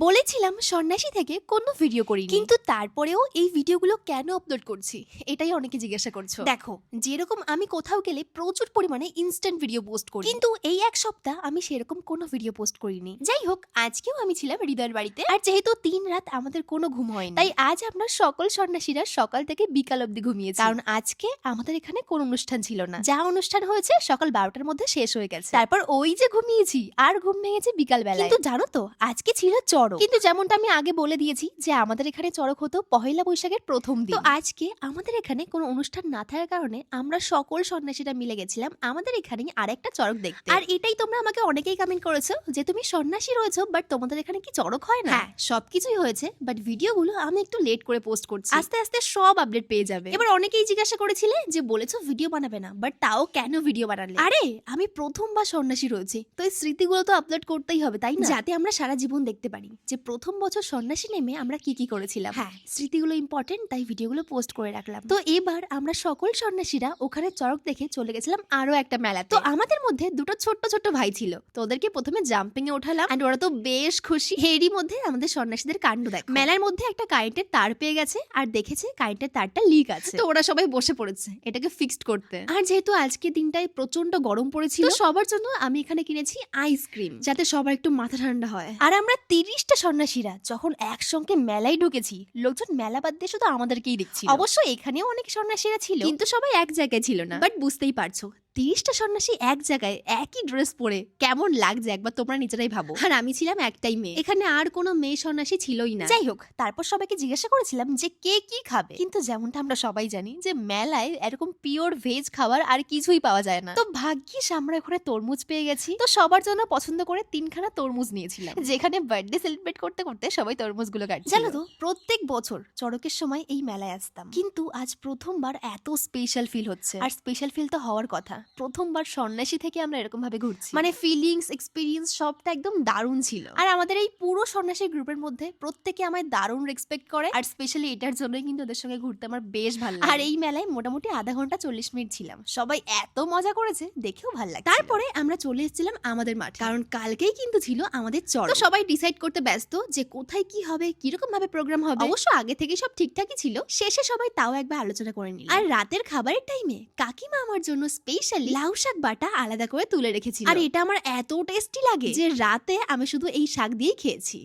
বলেছিলাম সন্ন্যাসী থেকে কোনো ভিডিও করিনি, কিন্তু তারপরেও এই ভিডিওগুলো কেন আপলোড করছি এটাই অনেকে জিজ্ঞাসা করছো। দেখো, যেরকম আমি কোথাও গেলে প্রচুর পরিমাণে ইনস্ট্যান্ট ভিডিও পোস্ট করি, কিন্তু এই এক সপ্তাহ আমি সেরকম কোনো ভিডিও পোস্ট করিনি। যাই হোক, আজকেও আমি ছিলাম হৃদয়ের বাড়িতে, আর যেহেতু 3 রাত আমাদের কোনো ঘুম হয়নি, তাই আজ আমরা সকল সন্ন্যাসীরা সকাল থেকে বিকাল অব্দি ঘুমিয়েছি, কারণ আজকে আমাদের এখানে কোনো অনুষ্ঠান ছিল না। যা অনুষ্ঠান হয়েছে সকাল 12টার মধ্যে শেষ হয়ে গেছে। তারপর ওই যে ঘুমিয়েছি, আর ঘুম ভেঙেছে বিকাল বেলায়। কিন্তু জানো তো, আজকে ছিল চড়ক। কিন্তু যেমনটা আমি আগে বলে দিয়েছি যে আমাদের এখানে চড়ক হতো পহেলা বৈশাখের প্রথম দিন। তো আজকে আমাদের এখানে কোনো অনুষ্ঠান না থাকার কারণে আমরা সকল সন্ন্যাসীরা মিলে গেছিলাম আমাদের এখানে আরেকটা চড়ক দেখতে। আর এটাই তোমরা আমাকে অনেকেই কমেন্ট করেছো যে তুমি সন্ন্যাসী রয়েছো বাট তোমাদের এখানে কি চড়ক হয় না? হ্যাঁ, সবকিছুই হয়েছে, বাট ভিডিওগুলো আমি একটু লেট করে পোস্ট করছি, আস্তে আস্তে সব আপডেট পেয়ে যাবে। এবার অনেকেই জিজ্ঞাসা করেছিলে যে বলেছো ভিডিও বানাবে না, বাট তাও কেন ভিডিও বানালে? আরে আমি প্রথমবার সন্ন্যাসী রয়েছে, তো এই স্মৃতিগুলো তো আপলোড করতেই হবে, তাই না? যাতে আমরা সারা জীবন দেখতে পারি যে প্রথম বছর সন্ন্যাসী নেমে আমরা কি কি করেছিলাম। হ্যাঁ, স্মৃতিগুলো ইম্পর্টেন্ট, তাই ভিডিওগুলো পোস্ট করে রাখলাম। তো এবার আমরা সকল সন্ন্যাসীরা ওখানে চড়ক দেখে চলে গেছিলাম আরো একটা মেলাতে। তো আমাদের মধ্যে দুটো ছোট্ট ছোট্ট ভাই ছিল, তো ওদেরকে প্রথমে জাম্পিং এ ওঠালাম, এন্ড ওরা তো বেশ খুশি। এরই মধ্যে আমাদের সন্ন্যাসীদের কাণ্ড দেখো, মেলার মধ্যে একটা কারেন্টের তার পেয়ে গেছে আর দেখেছে কারেন্টের তারটা লিক আছে, তো ওরা সবাই বসে পড়েছে এটাকে ফিক্সড করতে। আর যেহেতু আজকে দিনটায় প্রচন্ড গরম পড়েছিল, তো সবার জন্য আমি এখানে কিনেছি আইসক্রিম, যাতে সবার একটু মাথা ঠান্ডা হয়। আর আমরা 30টা সন্ন্যাসীরা যখন একসঙ্গে মেলায় ঢুকেছি, লোকজন মেলা বাদ দিয়ে শুধু আমাদেরকেই দেখছিল। অবশ্য এখানেও অনেক সন্ন্যাসীরা ছিল, কিন্তু সবাই এক জায়গায় ছিল না। বাট বুঝতেই পারছো, 30টা সন্ন্যাসী এক জায়গায় একই ড্রেস পরে কেমন লাগছে একবার তোমরা নিজেরাই ভাবো। আর আমি ছিলাম একটাই মেয়ে, এখানে আর কোনো মেয়ে সন্ন্যাসী ছিলই না। যাই হোক, তারপর সবাইকে জিজ্ঞাসা করেছিলাম যে কে কি খাবে, কিন্তু যেমনটা আমরা সবাই জানি যে মেলায় এরকম পিওর ভেজ খাবার আর কিছুই পাওয়া যায় না। তো ভাগ্যিস আমরা ওখানে তরমুজ পেয়ে গেছি, তো সবার জন্য পছন্দ করে 3খানা তরমুজ নিয়েছিলাম, যেখানে বার্থডে সেলিব্রেট করতে করতে সবাই তরমুজ গুলো কাটছিল। জানো তো, প্রত্যেক বছর চড়কের সময় এই মেলায় আসতাম, কিন্তু আজ প্রথমবার এত স্পেশাল ফিল হচ্ছে। আর স্পেশাল ফিল তো হওয়ার কথা, প্রথমবার সন্ন্যাসী থেকে আমরা এরকম ভাবে ঘুরছি, মানে ফিলিংস এক্সপিরিয়েন্স সবটা একদম দারুণ ছিল। আর আমাদের এই পুরো সন্ন্যাসী গ্রুপের মধ্যে প্রত্যেকে আমায় দারুণ রেসপেক্ট করে, আর স্পেশালি এটার জন্যই কিন্তু ওদের সঙ্গে ঘুরতে আমার বেশ ভালো লাগে। আর এই মেলায় মোটামুটি আধা ঘন্টা 40 মিনিট ছিলাম, সবাই এত মজা করেছে দেখেও ভালো লাগে। তারপরে আমরা চলে এসেছিলাম আমাদের মাঠে, কারণ কালকেই কিন্তু ছিল আমাদের চড়ক। তো সবাই ডিসাইড করতে ব্যস্ত যে কোথায় কি হবে, কিরকম ভাবে প্রোগ্রাম হবে। অবশ্য আগে থেকে সব ঠিকঠাকই ছিল, শেষে সবাই তাও একবার আলোচনা করে নিল। আর রাতের খাবারের টাইমে কাকিমা আমার জন্য স্পেশালি লাউ শাক বাটা আলাদা করে তুলে রেখেছিল, আর এটা আমার এত টেস্টি লাগে যে রাতে আমি শুধু এই শাক দিয়েই খেয়েছি।